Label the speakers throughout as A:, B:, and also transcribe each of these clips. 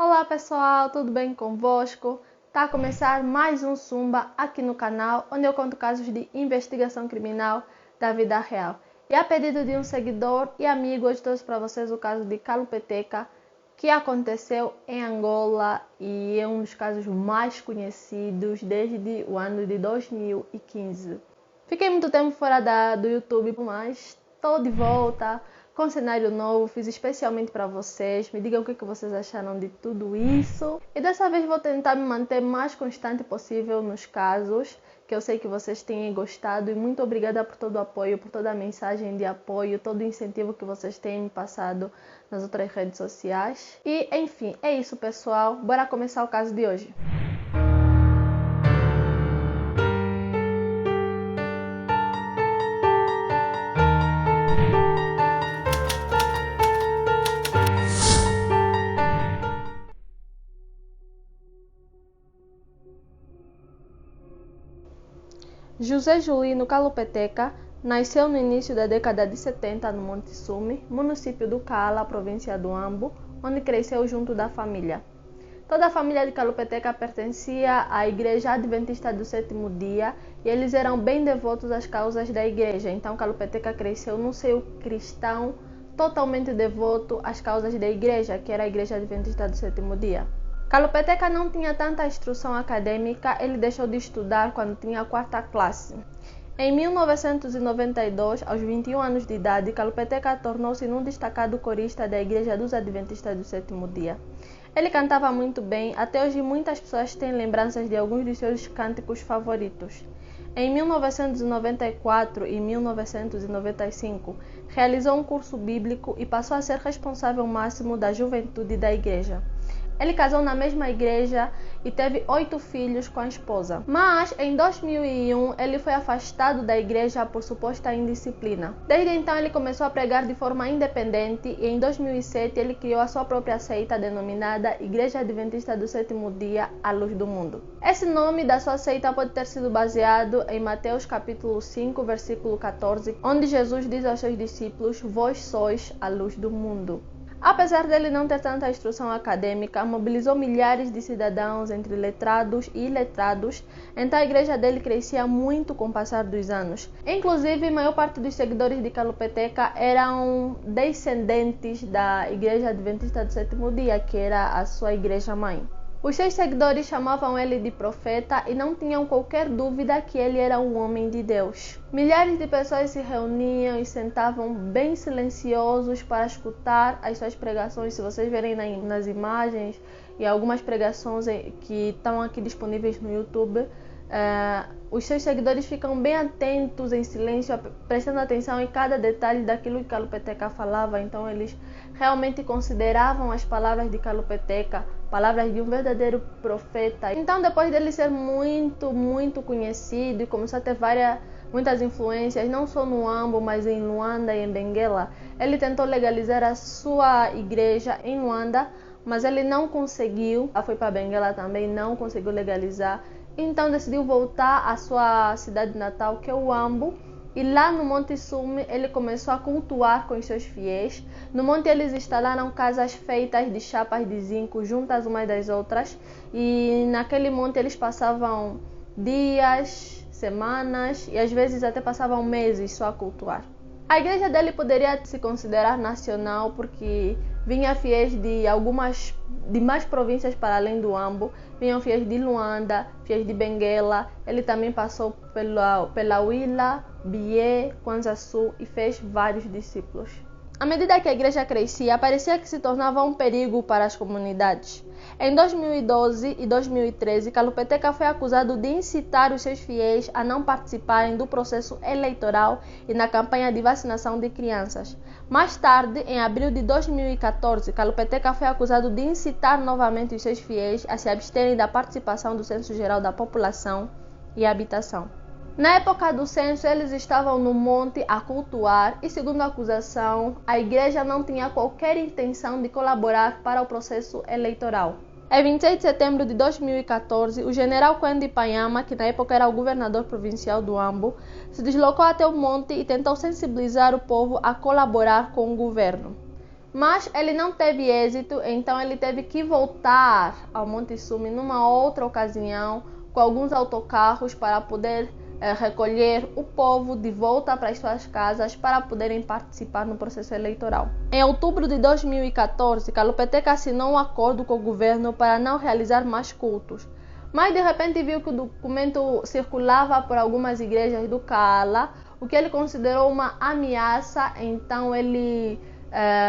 A: Olá pessoal, tudo bem convosco? Tá a começar mais um Sumba aqui no canal, onde eu conto casos de investigação criminal da vida real. E a pedido de um seguidor e amigo, hoje trouxe para vocês o caso de Calupeteca, que aconteceu em Angola e é um dos casos mais conhecidos desde o ano de 2015. Fiquei muito tempo fora do YouTube, mas estou de volta com cenário novo, fiz especialmente para vocês. Me digam o que vocês acharam de tudo isso. E dessa vez vou tentar me manter mais constante possível nos casos, que eu sei que vocês têm gostado. E muito obrigada por todo o apoio, por toda a mensagem de apoio, todo o incentivo que vocês têm me passado nas outras redes sociais. E enfim, é isso pessoal. Bora começar o caso de hoje. José Julino Calupeteca nasceu no início da década de 70 no Monte Sume, município do Cala, província do Ambo, onde cresceu junto da família. Toda a família de Calupeteca pertencia à Igreja Adventista do Sétimo Dia e eles eram bem devotos às causas da igreja. Então Calupeteca cresceu num seio cristão totalmente devoto às causas da igreja, que era a Igreja Adventista do Sétimo Dia. Calupeteca não tinha tanta instrução acadêmica, ele deixou de estudar quando tinha a quarta classe. Em 1992, aos 21 anos de idade, Calupeteca tornou-se um destacado corista da Igreja dos Adventistas do Sétimo Dia. Ele cantava muito bem, até hoje muitas pessoas têm lembranças de alguns de seus cânticos favoritos. Em 1994 e 1995, realizou um curso bíblico e passou a ser responsável máximo da juventude da igreja. Ele casou na mesma igreja e teve 8 filhos com a esposa. Mas, em 2001, ele foi afastado da igreja por suposta indisciplina. Desde então, ele começou a pregar de forma independente e, em 2007, ele criou a sua própria seita denominada Igreja Adventista do Sétimo Dia, a Luz do Mundo. Esse nome da sua seita pode ter sido baseado em Mateus capítulo 5, versículo 14, onde Jesus diz aos seus discípulos: "Vós sois a luz do mundo". Apesar dele não ter tanta instrução acadêmica, mobilizou milhares de cidadãos entre letrados e iletrados, então a igreja dele crescia muito com o passar dos anos. Inclusive, a maior parte dos seguidores de Calupeteca eram descendentes da Igreja Adventista do Sétimo Dia, que era a sua igreja mãe. Os seus seguidores chamavam ele de profeta e não tinham qualquer dúvida que ele era um homem de Deus. Milhares de pessoas se reuniam e sentavam bem silenciosos para escutar as suas pregações. Se vocês verem nas imagens e algumas pregações que estão aqui disponíveis no YouTube, os seus seguidores ficam bem atentos em silêncio, prestando atenção em cada detalhe daquilo que Calupeteca falava. Então eles realmente consideravam as palavras de Calupeteca palavras de um verdadeiro profeta. Então, depois dele ser muito conhecido e começar a ter muitas influências, não só no Ambo, mas em Luanda e em Benguela, ele tentou legalizar a sua igreja em Luanda, mas ele não conseguiu. Foi para Benguela também, não conseguiu legalizar. Então decidiu voltar à sua cidade natal, que é o Ambo, e lá no Monte Sume ele começou a cultuar com os seus fiéis. No monte eles instalaram casas feitas de chapas de zinco juntas umas das outras, e naquele monte eles passavam dias, semanas e às vezes até passavam meses só a cultuar. A igreja dele poderia se considerar nacional porque vinha fiéis de mais províncias para além do Ambo. Vinham fiéis de Luanda, fiéis de Benguela. Ele também passou pela Huila, Bié, Kwanza Sul e fez vários discípulos. À medida que a igreja crescia, parecia que se tornava um perigo para as comunidades. Em 2012 e 2013, Calupeteca foi acusado de incitar os seus fiéis a não participarem do processo eleitoral e na campanha de vacinação de crianças. Mais tarde, em abril de 2014, Calupeteca foi acusado de incitar novamente os seus fiéis a se absterem da participação do Censo Geral da População e Habitação. Na época do censo, eles estavam no monte a cultuar e, segundo a acusação, a igreja não tinha qualquer intenção de colaborar para o processo eleitoral. Em 26 de setembro de 2014, o general Kwendi Panyama, que na época era o governador provincial do Ambo, se deslocou até o monte e tentou sensibilizar o povo a colaborar com o governo. Mas ele não teve êxito, então ele teve que voltar ao Monte Sumi numa outra ocasião com alguns autocarros para poder recolher o povo de volta para as suas casas para poderem participar no processo eleitoral. Em outubro de 2014, Kalupeteka assinou um acordo com o governo para não realizar mais cultos. Mas de repente viu que o documento circulava por algumas igrejas do Kala, o que ele considerou uma ameaça, então ele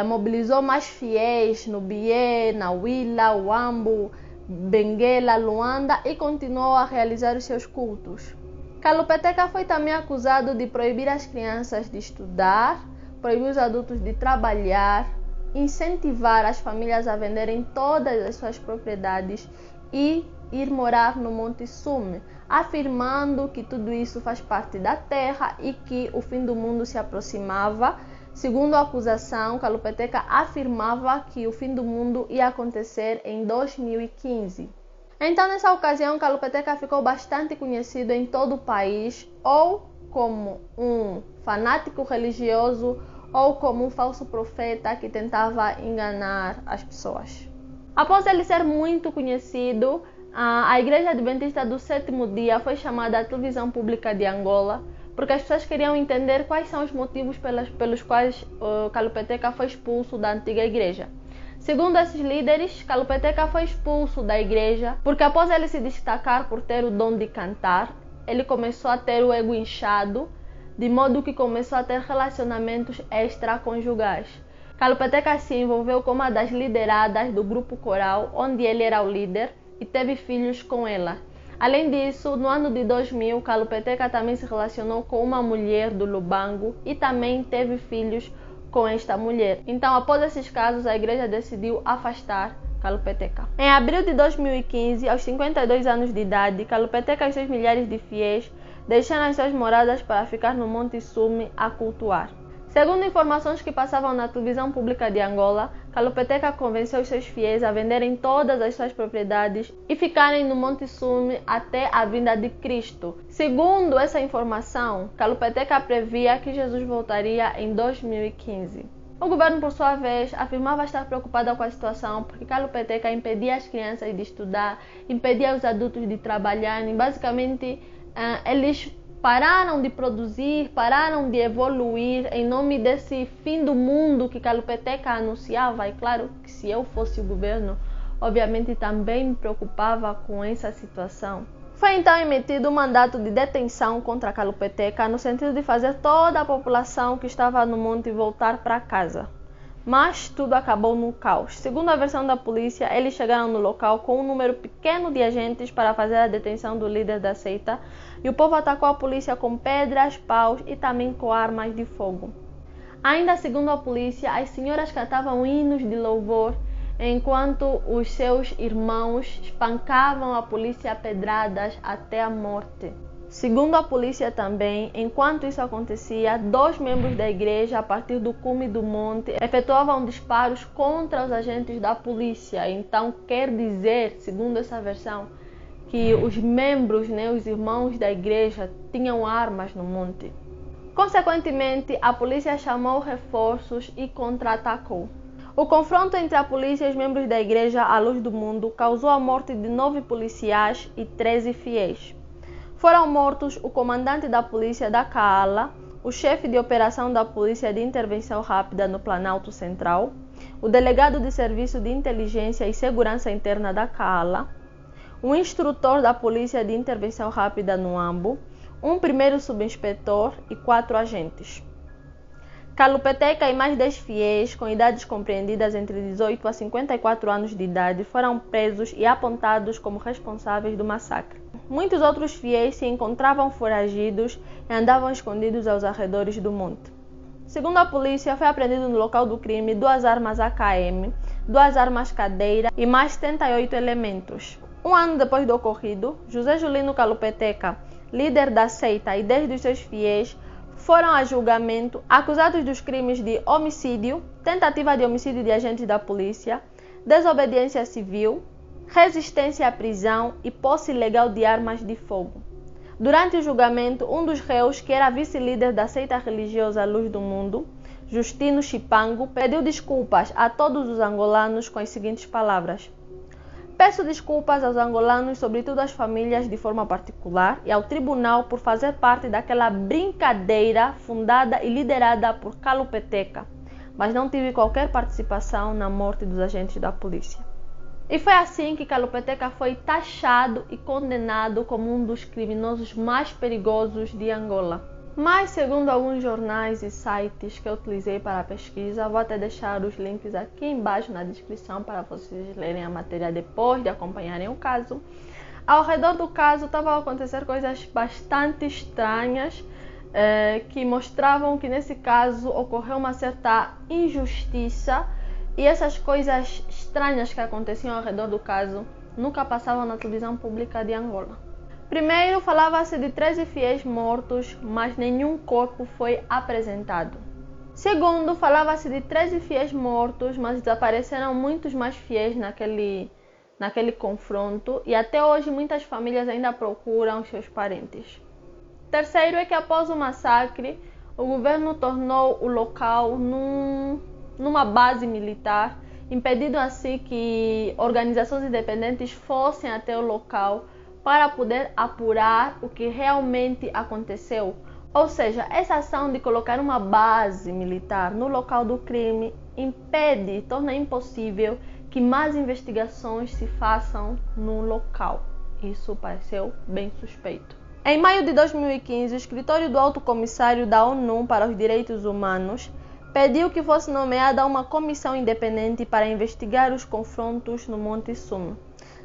A: mobilizou mais fiéis no Bié, na Huila, Uambo, Benguela, Luanda e continuou a realizar os seus cultos. Kalupeteka foi também acusado de proibir as crianças de estudar, proibir os adultos de trabalhar, incentivar as famílias a venderem todas as suas propriedades e ir morar no Monte Sumi, afirmando que tudo isso faz parte da terra e que o fim do mundo se aproximava. Segundo a acusação, Kalupeteka afirmava que o fim do mundo ia acontecer em 2015. Então, nessa ocasião, Kalupeteka ficou bastante conhecido em todo o país, ou como um fanático religioso, ou como um falso profeta que tentava enganar as pessoas. Após ele ser muito conhecido, a Igreja Adventista do Sétimo Dia foi chamada à televisão pública de Angola, porque as pessoas queriam entender quais são os motivos pelos quais Kalupeteka foi expulso da antiga igreja. Segundo esses líderes, Kalupeteka foi expulso da igreja porque após ele se destacar por ter o dom de cantar, ele começou a ter o ego inchado, de modo que começou a ter relacionamentos extraconjugais. Kalupeteka se envolveu com uma das lideradas do grupo coral, onde ele era o líder, e teve filhos com ela. Além disso, no ano de 2000, Kalupeteka também se relacionou com uma mulher do Lubango e também teve filhos com esta mulher. Então, após esses casos, a igreja decidiu afastar Kalupeteka. Em abril de 2015, aos 52 anos de idade, Kalupeteka e seus milhares de fiéis deixaram as suas moradas para ficar no Monte Sumi a cultuar. Segundo informações que passavam na televisão pública de Angola, Kalupeteka convenceu seus fiéis a venderem todas as suas propriedades e ficarem no Monte Sumi até a vinda de Cristo. Segundo essa informação, Kalupeteka previa que Jesus voltaria em 2015. O governo, por sua vez, afirmava estar preocupado com a situação porque Kalupeteka impedia as crianças de estudar, impedia os adultos de trabalharem. Basicamente, eles pararam de produzir, pararam de evoluir em nome desse fim do mundo que Kalupeteka anunciava. E claro que se eu fosse o governo, obviamente também me preocupava com essa situação. Foi então emitido um mandato de detenção contra Kalupeteka no sentido de fazer toda a população que estava no monte voltar para casa. Mas tudo acabou no caos. Segundo a versão da polícia, eles chegaram no local com um número pequeno de agentes para fazer a detenção do líder da seita e o povo atacou a polícia com pedras, paus e também com armas de fogo. Ainda segundo a polícia, as senhoras cantavam hinos de louvor enquanto os seus irmãos espancavam a polícia a pedradas até a morte. Segundo a polícia também, enquanto isso acontecia, 2 membros da igreja, a partir do cume do monte, efetuavam disparos contra os agentes da polícia. Então, quer dizer, segundo essa versão, que os membros, os irmãos da igreja, tinham armas no monte. Consequentemente, a polícia chamou reforços e contra-atacou. O confronto entre a polícia e os membros da igreja à luz do mundo causou a morte de 9 policiais e 13 fiéis. Foram mortos o comandante da polícia da Kaala, o chefe de operação da Polícia de Intervenção Rápida no Planalto Central, o delegado de Serviço de Inteligência e Segurança Interna da Kaala, um instrutor da Polícia de Intervenção Rápida no Ambo, um primeiro subinspetor e 4 agentes. Kalupeteka e mais 10 fiéis, com idades compreendidas entre 18 a 54 anos de idade, foram presos e apontados como responsáveis do massacre. Muitos outros fiéis se encontravam foragidos e andavam escondidos aos arredores do monte. Segundo a polícia, foi apreendido no local do crime 2 armas AKM, 2 armas cadeira e mais 78 elementos. Um ano depois do ocorrido, José Julino Kalupeteka, líder da seita, e 10 dos seus fiéis foram a julgamento acusados dos crimes de homicídio, tentativa de homicídio de agentes da polícia, desobediência civil, resistência à prisão e posse ilegal de armas de fogo. Durante o julgamento, um dos réus, que era vice-líder da seita religiosa Luz do Mundo, Justino Chipango, pediu desculpas a todos os angolanos com as seguintes palavras: peço desculpas aos angolanos, sobretudo às famílias de forma particular, e ao tribunal por fazer parte daquela brincadeira fundada e liderada por Calupeteca, mas não tive qualquer participação na morte dos agentes da polícia. E foi assim que Calupeteca foi taxado e condenado como um dos criminosos mais perigosos de Angola. Mas, segundo alguns jornais e sites que eu utilizei para a pesquisa, vou até deixar os links aqui embaixo na descrição para vocês lerem a matéria depois de acompanharem o caso. Ao redor do caso estavam a acontecer coisas bastante estranhas, que mostravam que nesse caso ocorreu uma certa injustiça, e essas coisas estranhas que aconteciam ao redor do caso nunca passavam na televisão pública de Angola. Primeiro, falava-se de 13 fiéis mortos, mas nenhum corpo foi apresentado. Segundo, falava-se de 13 fiéis mortos, mas desapareceram muitos mais fiéis naquele confronto, e até hoje muitas famílias ainda procuram seus parentes. Terceiro é que após o massacre, o governo tornou o local numa base militar, impedindo assim que organizações independentes fossem até o local para poder apurar o que realmente aconteceu. Ou seja, essa ação de colocar uma base militar no local do crime impede, torna impossível que mais investigações se façam no local. Isso pareceu bem suspeito. Em maio de 2015, o escritório do Alto Comissário da ONU para os Direitos Humanos pediu que fosse nomeada uma comissão independente para investigar os confrontos no Monte Sume.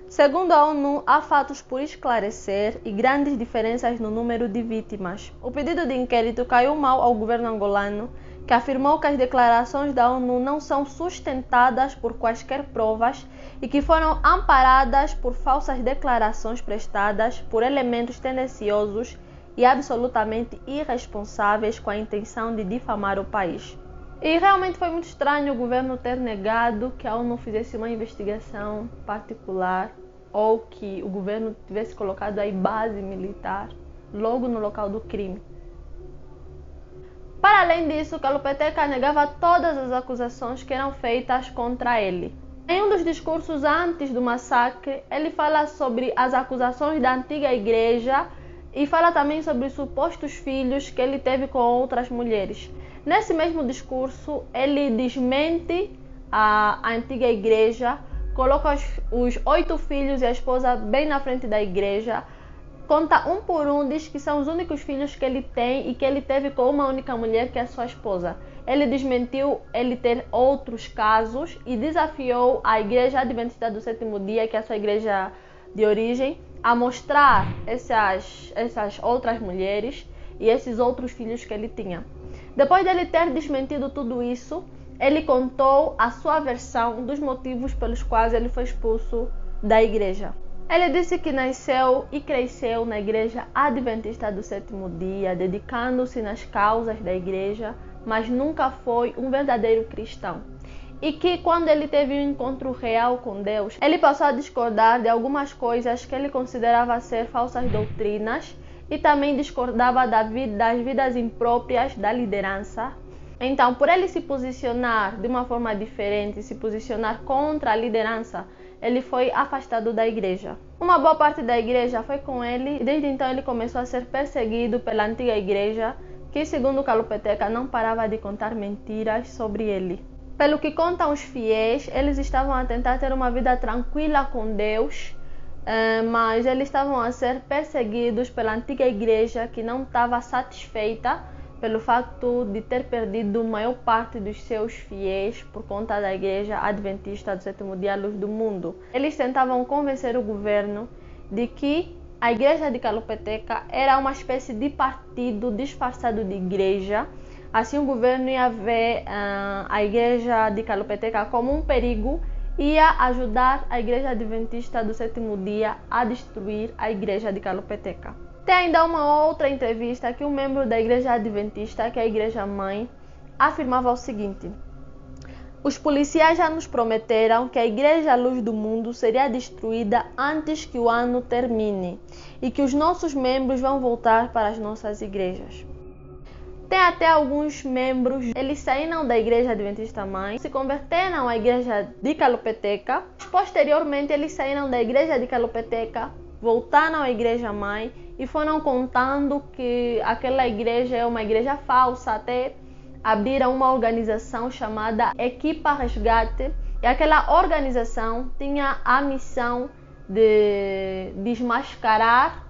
A: Segundo a ONU, há fatos por esclarecer e grandes diferenças no número de vítimas. O pedido de inquérito caiu mal ao governo angolano, que afirmou que as declarações da ONU não são sustentadas por quaisquer provas e que foram amparadas por falsas declarações prestadas por elementos tendenciosos e absolutamente irresponsáveis com a intenção de difamar o país. E realmente foi muito estranho o governo ter negado que a ONU fizesse uma investigação particular ou que o governo tivesse colocado aí base militar logo no local do crime. Para além disso, Calupeteca negava todas as acusações que eram feitas contra ele. Em um dos discursos antes do massacre, ele fala sobre as acusações da antiga igreja e fala também sobre os supostos filhos que ele teve com outras mulheres. Nesse mesmo discurso, ele desmente a antiga igreja, coloca os 8 filhos e a esposa bem na frente da igreja, conta um por um, diz que são os únicos filhos que ele tem e que ele teve com uma única mulher, que é a sua esposa. Ele desmentiu ele ter outros casos e desafiou a Igreja Adventista do Sétimo Dia, que é a sua igreja de origem, a mostrar essas outras mulheres e esses outros filhos que ele tinha. Depois dele ter desmentido tudo isso, ele contou a sua versão dos motivos pelos quais ele foi expulso da igreja. Ele disse que nasceu e cresceu na Igreja Adventista do Sétimo Dia, dedicando-se nas causas da igreja, mas nunca foi um verdadeiro cristão. E que quando ele teve um encontro real com Deus, ele passou a discordar de algumas coisas que ele considerava ser falsas doutrinas e também discordava das vidas impróprias da liderança. Então, por ele se posicionar de uma forma diferente, se posicionar contra a liderança, ele foi afastado da igreja. Uma boa parte da igreja foi com ele e desde então ele começou a ser perseguido pela antiga igreja, que segundo Calupeteca não parava de contar mentiras sobre ele. Pelo que contam os fiéis, eles estavam a tentar ter uma vida tranquila com Deus, mas eles estavam a ser perseguidos pela antiga igreja, que não estava satisfeita pelo facto de ter perdido a maior parte dos seus fiéis por conta da Igreja Adventista do Sétimo Dia, Luz do Mundo. Eles tentavam convencer o governo de que a igreja de Calupeteca era uma espécie de partido disfarçado de igreja. Assim o governo ia ver a igreja de Calupeteca como um perigo e ia ajudar a Igreja Adventista do Sétimo Dia a destruir a igreja de Calupeteca. Tem ainda uma outra entrevista que um membro da Igreja Adventista, que é a Igreja Mãe, afirmava o seguinte: os policiais já nos prometeram que a Igreja Luz do Mundo seria destruída antes que o ano termine e que os nossos membros vão voltar para as nossas igrejas. Tem até alguns membros, eles saíram da Igreja Adventista Mãe, se converteram à Igreja de Calopeteca. Posteriormente, eles saíram da Igreja de Calopeteca, voltaram à Igreja Mãe e foram contando que aquela igreja é uma igreja falsa, até abriram uma organização chamada Equipa Resgate, e aquela organização tinha a missão de desmascarar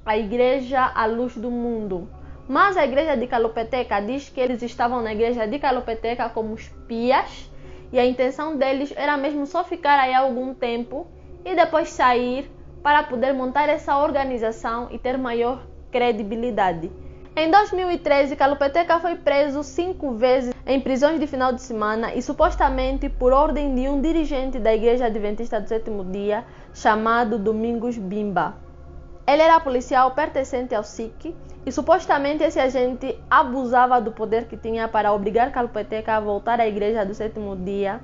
A: a igreja à luz do mundo. Mas a igreja de Calopeteca diz que eles estavam na igreja de Calopeteca como espias e a intenção deles era mesmo só ficar aí algum tempo e depois sair para poder montar essa organização e ter maior credibilidade. Em 2013, Calopeteca foi preso 5 vezes em prisões de final de semana e supostamente por ordem de um dirigente da Igreja Adventista do Sétimo Dia chamado Domingos Bimba. Ele era policial pertencente ao SIC e supostamente esse agente abusava do poder que tinha para obrigar Calopeteca a voltar à Igreja do Sétimo Dia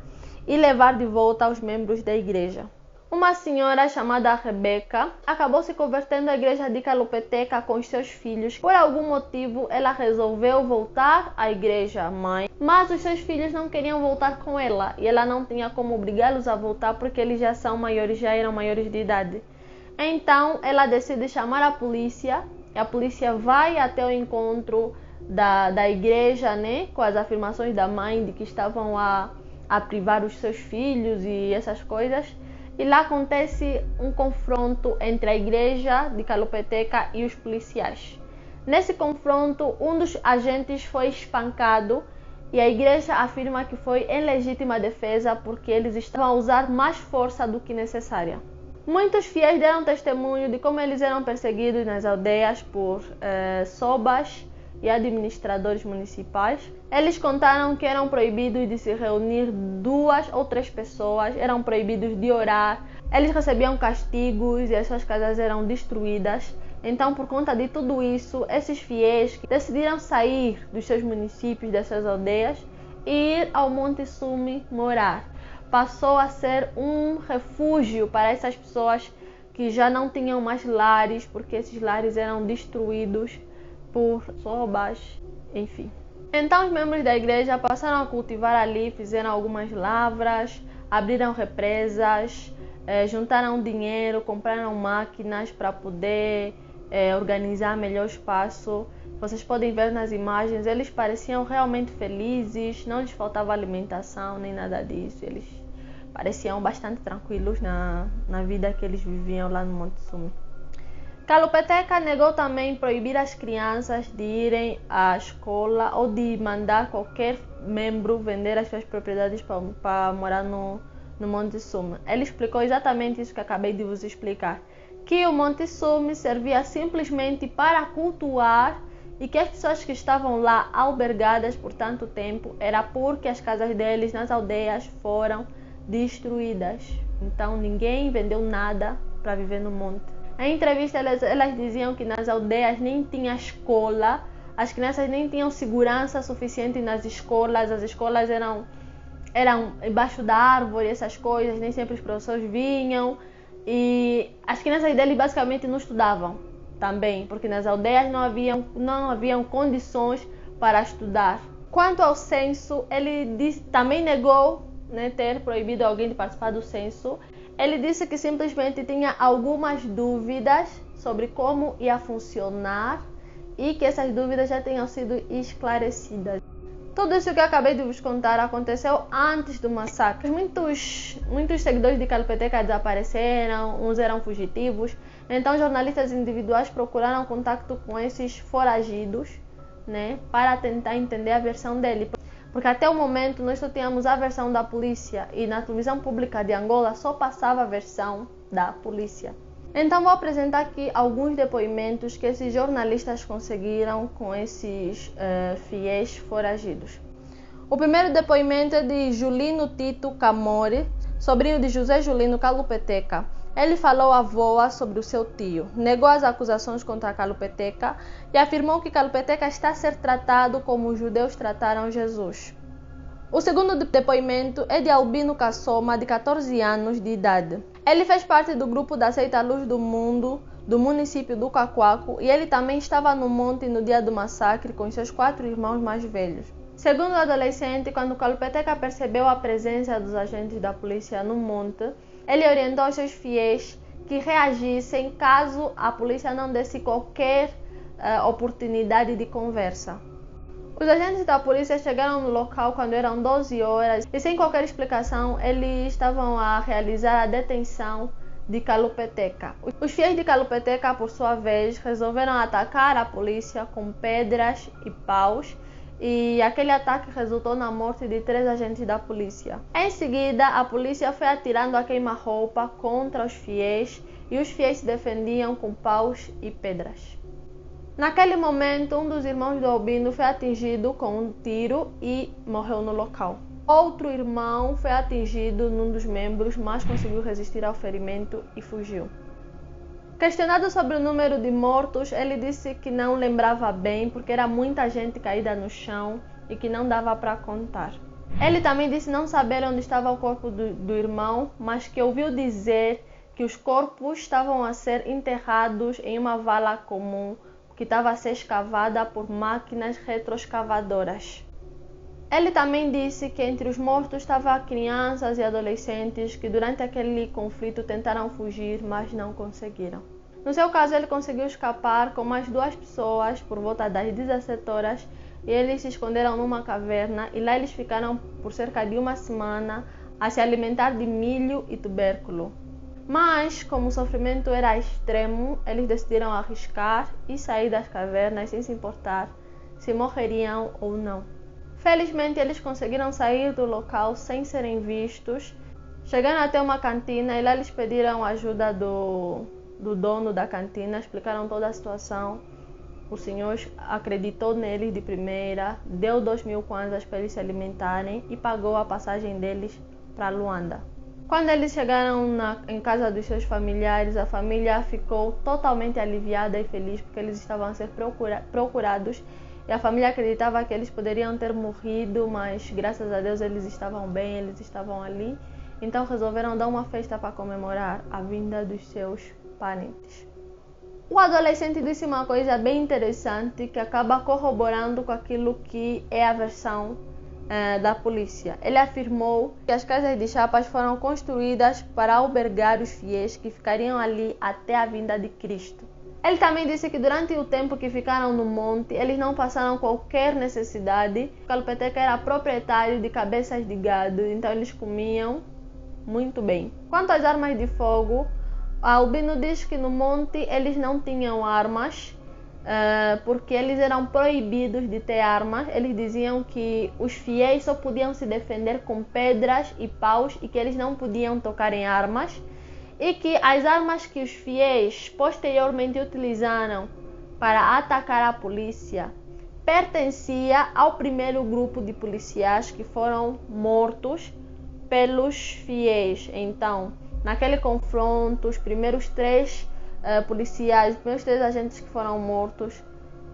A: e levar de volta os membros da igreja. Uma senhora chamada Rebeca acabou se convertendo à Igreja de Calopeteca com os seus filhos. Por algum motivo, ela resolveu voltar à Igreja Mãe, mas os seus filhos não queriam voltar com ela e ela não tinha como obrigá-los a voltar porque eles já eram maiores de idade. Então, ela decide chamar a polícia e a polícia vai até o encontro da igreja, né, com as afirmações da mãe de que estavam a privar os seus filhos e essas coisas. E lá acontece um confronto entre a igreja de Calopeteca e os policiais. Nesse confronto, um dos agentes foi espancado e a igreja afirma que foi em legítima defesa porque eles estavam a usar mais força do que necessária. Muitos fiéis deram testemunho de como eles eram perseguidos nas aldeias por sobas e administradores municipais. Eles contaram que eram proibidos de se reunir 2 ou 3 pessoas, eram proibidos de orar, eles recebiam castigos e as suas casas eram destruídas. Então, por conta de tudo isso, esses fiéis decidiram sair dos seus municípios, das suas aldeias e ir ao Monte Sume morar. Passou a ser um refúgio para essas pessoas que já não tinham mais lares, porque esses lares eram destruídos por sobas, enfim. Então os membros da igreja passaram a cultivar ali, fizeram algumas lavras, abriram represas, juntaram dinheiro, compraram máquinas para poder organizar melhor o espaço. Vocês podem ver nas imagens, eles pareciam realmente felizes, não lhes faltava alimentação nem nada disso. Eles pareciam bastante tranquilos na vida que eles viviam lá no Monte Sume. Calopeteca negou também proibir as crianças de irem à escola ou de mandar qualquer membro vender as suas propriedades para morar no Monte Sume. Ele explicou exatamente isso que acabei de vos explicar, que o Monte Sume servia simplesmente para cultuar e que as pessoas que estavam lá albergadas por tanto tempo era porque as casas deles nas aldeias foram destruídas. Então ninguém vendeu nada para viver no monte. Em entrevista elas diziam que nas aldeias nem tinha escola, as crianças nem tinham segurança suficiente nas escolas, as escolas eram embaixo da árvore, essas coisas, nem sempre os professores vinham e as crianças deles basicamente não estudavam também, porque nas aldeias não haviam condições para estudar. Quanto ao censo, ele também negou, né, ter proibido alguém de participar do censo. Ele disse que simplesmente tinha algumas dúvidas sobre como ia funcionar e que essas dúvidas já tinham sido esclarecidas. Tudo isso que eu acabei de vos contar aconteceu antes do massacre. Muitos seguidores de Calopeteca desapareceram, uns eram fugitivos. Então jornalistas individuais procuraram contato com esses foragidos, né, para tentar entender a versão dele. Porque até o momento nós só tínhamos a versão da polícia e na televisão pública de Angola só passava a versão da polícia. Então vou apresentar aqui alguns depoimentos que esses jornalistas conseguiram com esses fiéis foragidos. O primeiro depoimento é de Julino Tito Camori, sobrinho de José Julino Calopeteca. Ele falou à avó sobre o seu tio, negou as acusações contra Calopeteca e afirmou que Calopeteca está a ser tratado como os judeus trataram Jesus. O segundo depoimento é de Albino Cassoma, de 14 anos de idade. Ele fez parte do grupo da seita Luz do Mundo do município do Cacoaco, e ele também estava no monte no dia do massacre com seus 4 irmãos mais velhos. Segundo o adolescente, quando o Kalupeteca percebeu a presença dos agentes da polícia no monte, ele orientou seus fiéis que reagissem caso a polícia não desse qualquer oportunidade de conversa. Os agentes da polícia chegaram no local quando eram 12 horas e, sem qualquer explicação, eles estavam a realizar a detenção de Kalupeteca. Os fiéis de Kalupeteca, por sua vez, resolveram atacar a polícia com pedras e paus, e aquele ataque resultou na morte de 3 agentes da polícia. Em seguida, a polícia foi atirando a queima-roupa contra os fiéis e os fiéis se defendiam com paus e pedras. Naquele momento, um dos irmãos do Albino foi atingido com um tiro e morreu no local. Outro irmão foi atingido num dos membros, mas conseguiu resistir ao ferimento e fugiu. Questionado sobre o número de mortos, ele disse que não lembrava bem porque era muita gente caída no chão e que não dava para contar. Ele também disse não saber onde estava o corpo do irmão, mas que ouviu dizer que os corpos estavam a ser enterrados em uma vala comum que estava a ser escavada por máquinas retroescavadoras. Ele também disse que entre os mortos estavam crianças e adolescentes que durante aquele conflito tentaram fugir, mas não conseguiram. No seu caso, ele conseguiu escapar com mais 2 pessoas por volta das 17 horas e eles se esconderam numa caverna e lá eles ficaram por cerca de 1 semana a se alimentar de milho e tubérculo. Mas, como o sofrimento era extremo, eles decidiram arriscar e sair das cavernas sem se importar se morreriam ou não. Felizmente, eles conseguiram sair do local sem serem vistos, chegando até uma cantina e lá eles pediram ajuda do dono da cantina, explicaram toda a situação. O senhor acreditou neles de primeira, deu 2.000 kwanzas para eles se alimentarem e pagou a passagem deles para Luanda. Quando eles chegaram em casa dos seus familiares, a família ficou totalmente aliviada e feliz porque eles estavam a ser procurados e a família acreditava que eles poderiam ter morrido, mas graças a Deus eles estavam bem, eles estavam ali. Então resolveram dar uma festa para comemorar a vinda dos seus parentes. O adolescente disse uma coisa bem interessante que acaba corroborando com aquilo que é a versão da polícia. Ele afirmou que as casas de chapas foram construídas para albergar os fiéis que ficariam ali até a vinda de Cristo. Ele também disse que durante o tempo que ficaram no monte, eles não passaram qualquer necessidade. O Kalupeteca era proprietário de cabeças de gado, então eles comiam muito bem. Quanto às armas de fogo, Albino diz que no monte eles não tinham armas, porque eles eram proibidos de ter armas. Eles diziam que os fiéis só podiam se defender com pedras e paus e que eles não podiam tocar em armas, e que as armas que os fiéis posteriormente utilizaram para atacar a polícia pertencia ao primeiro grupo de policiais que foram mortos pelos fiéis. Então, naquele confronto, os primeiros 3 policiais, os primeiros 3 agentes que foram mortos,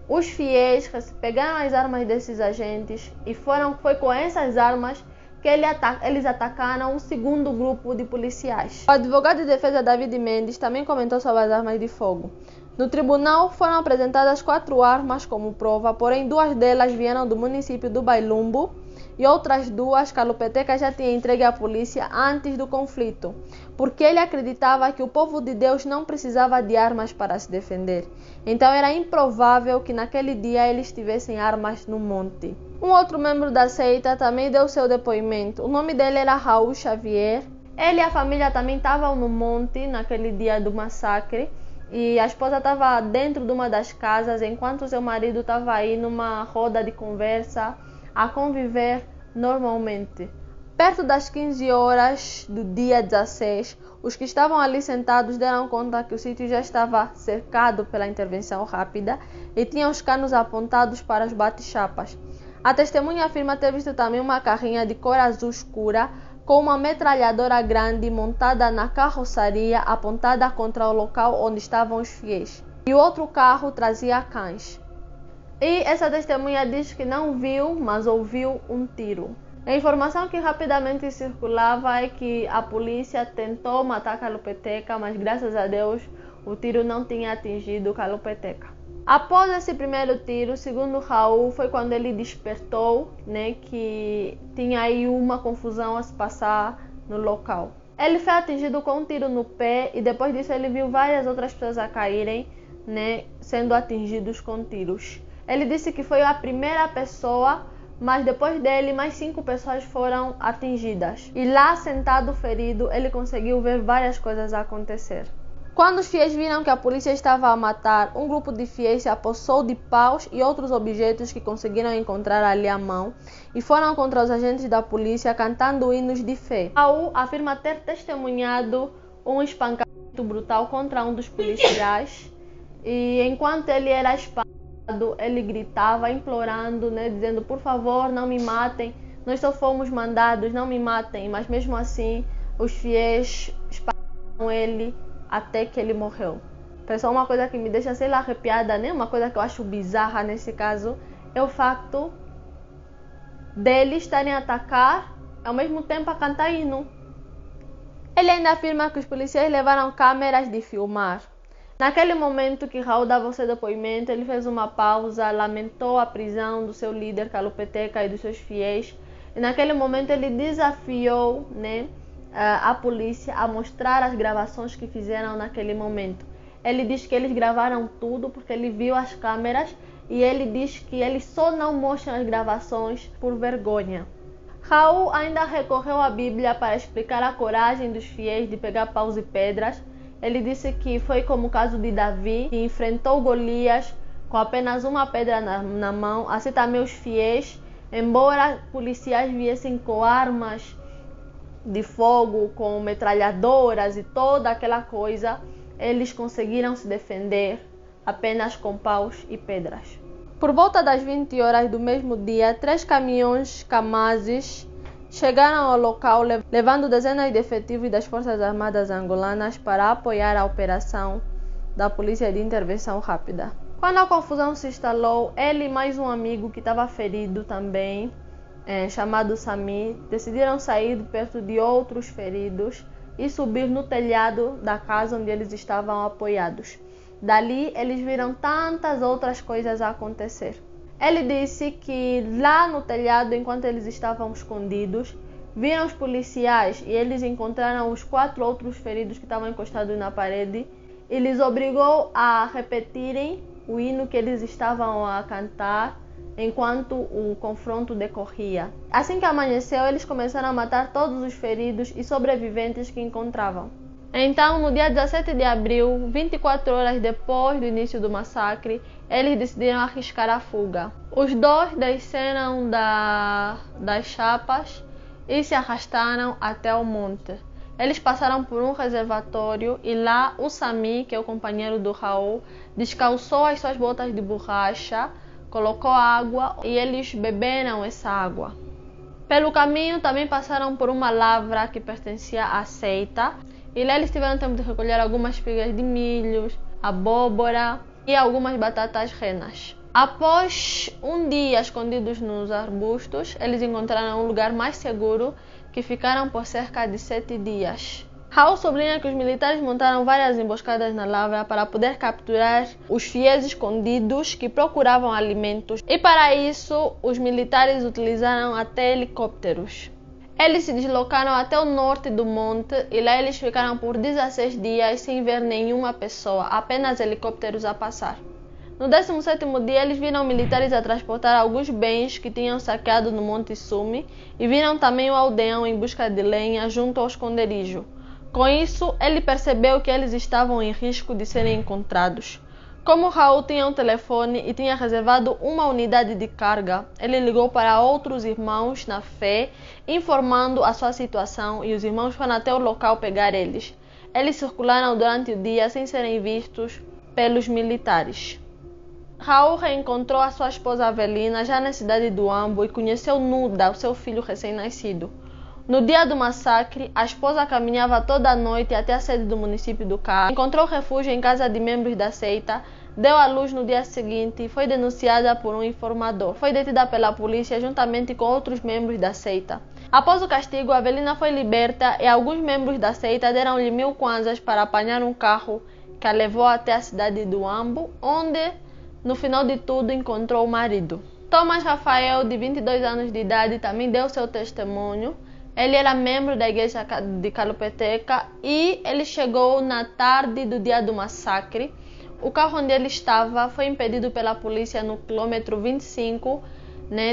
A: os fiéis pegaram as armas desses agentes e foi com essas armas que eles atacaram o segundo grupo de policiais. O advogado de defesa David Mendes também comentou sobre as armas de fogo. No tribunal foram apresentadas 4 armas como prova, porém 2 delas vieram do município do Bailumbo e outras 2 Kalupeteca já tinha entregue à polícia antes do conflito, porque ele acreditava que o povo de Deus não precisava de armas para se defender. Então era improvável que naquele dia eles tivessem armas no monte. Um outro membro da seita também deu seu depoimento. O nome dele era Raul Xavier. Ele e a família também estavam no monte naquele dia do massacre. E a esposa estava dentro de uma das casas, enquanto seu marido estava aí numa roda de conversa, a conviver normalmente. Perto das 15 horas do dia 16, os que estavam ali sentados deram conta que o sítio já estava cercado pela intervenção rápida e tinham os canos apontados para os bate-chapas. A testemunha afirma ter visto também uma carrinha de cor azul escura com uma metralhadora grande montada na carroçaria apontada contra o local onde estavam os fiéis. E o outro carro trazia cães. E essa testemunha diz que não viu, mas ouviu um tiro. A informação que rapidamente circulava é que a polícia tentou matar Kalupeteca, mas graças a Deus o tiro não tinha atingido o Calopeteca. Após esse primeiro tiro, segundo Raul, foi quando ele despertou, né, que tinha aí uma confusão a se passar no local. Ele foi atingido com um tiro no pé e depois disso ele viu várias outras pessoas a caírem, né, sendo atingidos com tiros. Ele disse que foi a primeira pessoa, mas depois dele mais 5 pessoas foram atingidas. E lá, sentado ferido, ele conseguiu ver várias coisas acontecer. Quando os fiéis viram que a polícia estava a matar, um grupo de fiéis se apossou de paus e outros objetos que conseguiram encontrar ali à mão e foram contra os agentes da polícia cantando hinos de fé. Raul afirma ter testemunhado um espancamento brutal contra um dos policiais e enquanto ele era espancado, ele gritava, implorando, né, dizendo: por favor, não me matem, nós só fomos mandados, não me matem. Mas mesmo assim, os fiéis espancaram ele até que ele morreu. Pessoal, uma coisa que me deixa, sei lá, arrepiada, né? Uma coisa que eu acho bizarra nesse caso é o facto deles estarem a atacar ao mesmo tempo a cantar hino. Ele ainda afirma que os policiais levaram câmeras de filmar. Naquele momento que Raul dava o seu depoimento, ele fez uma pausa, lamentou a prisão do seu líder Calopeteca e dos seus fiéis. E naquele momento ele desafiou, né, a polícia a mostrar as gravações que fizeram naquele momento. Ele diz que eles gravaram tudo porque ele viu as câmeras e ele diz que eles só não mostram as gravações por vergonha. Raul ainda recorreu à Bíblia para explicar a coragem dos fiéis de pegar paus e pedras. Ele disse que foi como o caso de Davi, que enfrentou Golias com apenas uma pedra na mão. Assim também os fiéis, embora policiais viessem com armas de fogo, com metralhadoras e toda aquela coisa, eles conseguiram se defender apenas com paus e pedras. Por volta das 20 horas do mesmo dia, 3 caminhões Kamazes chegaram ao local levando dezenas de efetivos das Forças Armadas angolanas para apoiar a operação da Polícia de Intervenção Rápida. Quando a confusão se instalou, ele e mais um amigo que estava ferido também, chamado Sami, decidiram sair de perto de outros feridos e subir no telhado da casa onde eles estavam apoiados. Dali, eles viram tantas outras coisas a acontecer. Ele disse que lá no telhado, enquanto eles estavam escondidos, viram os policiais e eles encontraram os 4 outros feridos que estavam encostados na parede e lhes obrigou a repetirem o hino que eles estavam a cantar enquanto o confronto decorria. Assim que amanheceu, eles começaram a matar todos os feridos e sobreviventes que encontravam. Então, no dia 17 de abril, 24 horas depois do início do massacre, eles decidiram arriscar a fuga. Os 2 desceram das chapas e se arrastaram até o monte. Eles passaram por um reservatório e lá o Sami, que é o companheiro do Raul, descalçou as suas botas de borracha, colocou água e eles beberam essa água. Pelo caminho também passaram por uma lavra que pertencia à seita e lá eles tiveram tempo de recolher algumas espigas de milho, abóbora e algumas batatas renas. Após um dia escondidos nos arbustos, eles encontraram um lugar mais seguro que ficaram por cerca de 7 dias. Raul sublinha que os militares montaram várias emboscadas na lavra para poder capturar os fiéis escondidos que procuravam alimentos e para isso os militares utilizaram até helicópteros. Eles se deslocaram até o norte do monte e lá eles ficaram por 16 dias sem ver nenhuma pessoa, apenas helicópteros a passar. No 17º dia, eles viram militares a transportar alguns bens que tinham saqueado no Monte Sumi e viram também o aldeão em busca de lenha junto ao esconderijo. Com isso, ele percebeu que eles estavam em risco de serem encontrados. Como Raul tinha um telefone e tinha reservado uma unidade de carga, ele ligou para outros irmãos na fé, informando a sua situação e os irmãos foram até o local pegar eles. Eles circularam durante o dia sem serem vistos pelos militares. Raul reencontrou a sua esposa Avelina já na cidade do Ambo e conheceu Nuda, o seu filho recém-nascido. No dia do massacre, a esposa caminhava toda a noite até a sede do município do Cala, encontrou refúgio em casa de membros da seita, deu à luz no dia seguinte e foi denunciada por um informador. Foi detida pela polícia juntamente com outros membros da seita. Após o castigo, Avelina foi liberta e alguns membros da seita deram-lhe 1000 kwanzas para apanhar um carro que a levou até a cidade do Huambo, onde, no final de tudo, encontrou o marido. Thomas Rafael, de 22 anos de idade, também deu seu testemunho. Ele era membro da igreja de Calopeteca e ele chegou na tarde do dia do massacre. O carro onde ele estava foi impedido pela polícia no quilômetro 25,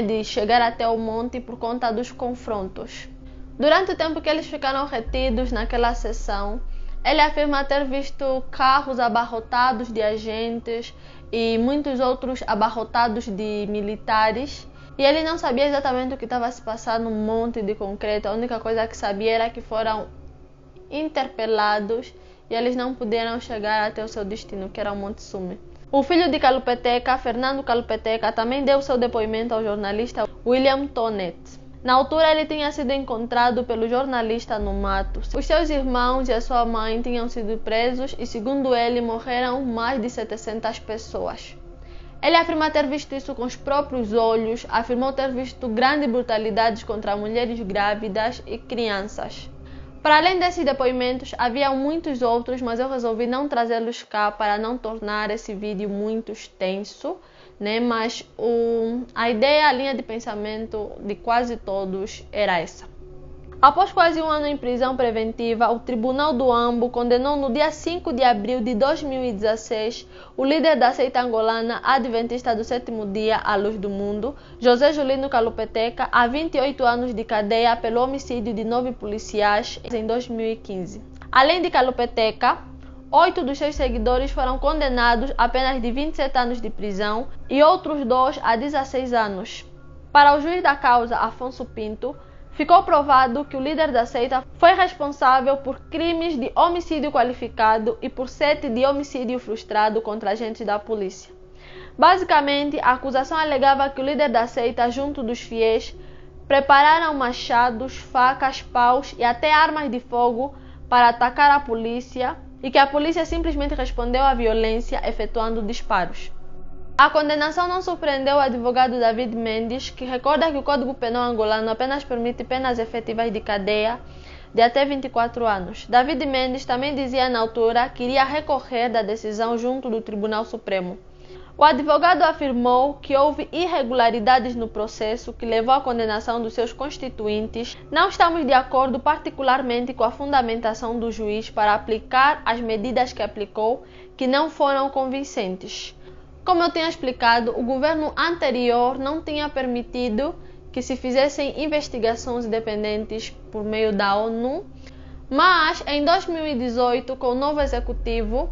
A: de chegar até o monte por conta dos confrontos. Durante o tempo que eles ficaram retidos naquela sessão, ele afirma ter visto carros abarrotados de agentes e muitos outros abarrotados de militares. E ele não sabia exatamente o que estava se passando no monte de concreto. A única coisa que sabia era que foram interpelados e eles não puderam chegar até o seu destino, que era o Monte Sume. O filho de Calopeteca, Fernando Calopeteca, também deu seu depoimento ao jornalista William Tonet. Na altura, ele tinha sido encontrado pelo jornalista no mato. Os seus irmãos e a sua mãe tinham sido presos e, segundo ele, morreram mais de 700 pessoas. Ele afirma ter visto isso com os próprios olhos, afirmou ter visto grandes brutalidades contra mulheres grávidas e crianças. Para além desses depoimentos, havia muitos outros, mas eu resolvi não trazê-los cá para não tornar esse vídeo muito extenso, Mas a ideia, a linha de pensamento de quase todos era essa. Após quase um ano em prisão preventiva, o Tribunal do Huambo condenou no dia 5 de abril de 2016 o líder da seita angolana Adventista do Sétimo Dia, à Luz do Mundo, José Julino Calopeteca, a 28 anos de cadeia pelo homicídio de 9 policiais em 2015. Além de Calopeteca, 8 dos seus seguidores foram condenados a apenas de 27 anos de prisão e outros 2 a 16 anos. Para o juiz da causa, Afonso Pinto, ficou provado que o líder da seita foi responsável por crimes de homicídio qualificado e por 7 de homicídio frustrado contra agentes da polícia. Basicamente, a acusação alegava que o líder da seita, junto dos fiéis, prepararam machados, facas, paus e até armas de fogo para atacar a polícia e que a polícia simplesmente respondeu à violência efetuando disparos. A condenação não surpreendeu o advogado David Mendes, que recorda que o Código Penal angolano apenas permite penas efetivas de cadeia de até 24 anos. David Mendes também dizia na altura que iria recorrer da decisão junto do Tribunal Supremo. O advogado afirmou que houve irregularidades no processo que levou à condenação dos seus constituintes. Não estamos de acordo particularmente com a fundamentação do juiz para aplicar as medidas que aplicou, que não foram convincentes. Como eu tinha explicado, o governo anterior não tinha permitido que se fizessem investigações independentes por meio da ONU, mas em 2018, com o novo executivo,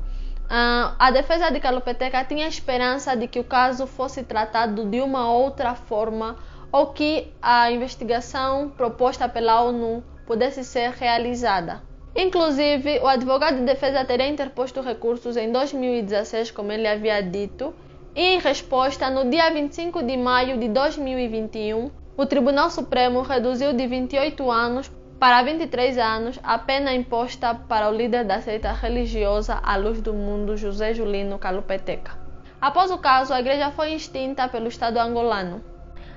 A: a defesa de Calopeteca tinha esperança de que o caso fosse tratado de uma outra forma ou que a investigação proposta pela ONU pudesse ser realizada. Inclusive, o advogado de defesa teria interposto recursos em 2016, como ele havia dito, e em resposta, no dia 25 de maio de 2021, o Tribunal Supremo reduziu de 28 anos para 23 anos a pena imposta para o líder da seita religiosa à Luz do Mundo, José Julino Calopeteca. Após o caso, a igreja foi extinta pelo Estado angolano.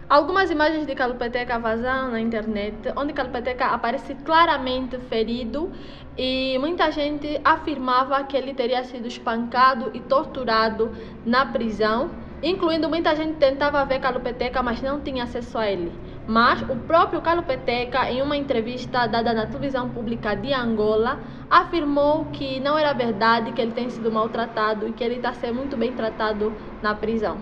A: Algumas imagens de Calopeteca vazaram na internet, onde Calopeteca aparece claramente ferido e muita gente afirmava que ele teria sido espancado e torturado na prisão, incluindo muita gente que tentava ver Calopeteca, mas não tinha acesso a ele. Mas o próprio Calopeteca, em uma entrevista dada na televisão pública de Angola, afirmou que não era verdade, que ele tem sido maltratado e que ele está sendo muito bem tratado na prisão.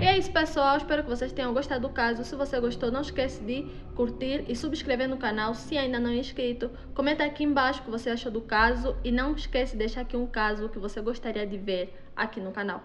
A: E é isso, pessoal, espero que vocês tenham gostado do caso. Se você gostou, não esquece de curtir e subscrever no canal se ainda não é inscrito. Comenta aqui embaixo o que você achou do caso e não esquece de deixar aqui um caso que você gostaria de ver aqui no canal.